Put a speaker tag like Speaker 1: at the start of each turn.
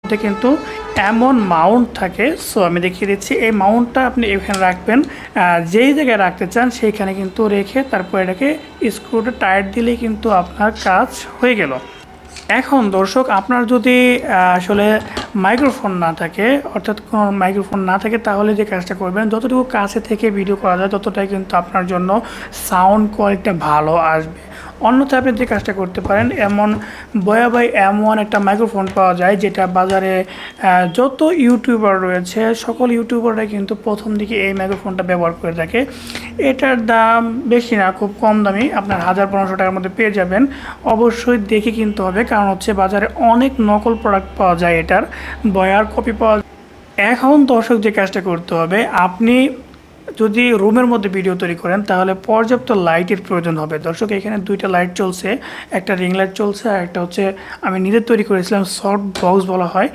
Speaker 1: এটা কিন্তু এমন মাউন্ট থাকে। সো আমি দেখিয়ে দিচ্ছি, এই মাউন্টটা আপনি এখানে রাখবেন, যেই জায়গায় রাখতে চান সেইখানে কিন্তু রেখে তারপর এটাকে স্ক্রুটা টাইট দিলেই কিন্তু আপনার কাজ হয়ে গেল। এখন দর্শক, আপনার যদি আসলে মাইক্রোফোন না থাকে, অর্থাৎ কোনো মাইক্রোফোন না থাকে, তাহলে যে কাজটা করবেন, যতটুকু কাছে থেকে ভিডিও করা যায় ততটাই কিন্তু আপনার জন্য সাউন্ড কোয়ালিটিটা ভালো আসবে। অন্যথায় আপনি যে কাজটা করতে পারেন, এমন বয়াবাই এমন একটা মাইক্রোফোন পাওয়া যায় যেটা বাজারে যত ইউটিউবার রয়েছে সকল ইউটিউবাররাই কিন্তু প্রথম দিকে এই মাইক্রোফোনটা ব্যবহার করে থাকে। এটার দাম বেশি না, খুব কম দামি, আপনার 1000-1500 টাকার মধ্যে পেয়ে যাবেন। অবশ্যই দেখে কিনতে হবে, কারণ হচ্ছে বাজারে অনেক নকল প্রোডাক্ট পাওয়া যায়, এটার বয়ার কপি পাওয়া যায়। এখন দর্শক যে কাজটা করতে হবে, আপনি যদি রুমের মধ্যে ভিডিও তৈরি করেন তাহলে পর্যাপ্ত লাইটের প্রয়োজন হবে। দর্শক, এখানে দুইটা লাইট চলছে, একটা রিং লাইট চলছে আর একটা হচ্ছে আমি নিজে তৈরি করেছিলাম, সফট বক্স বলা হয়।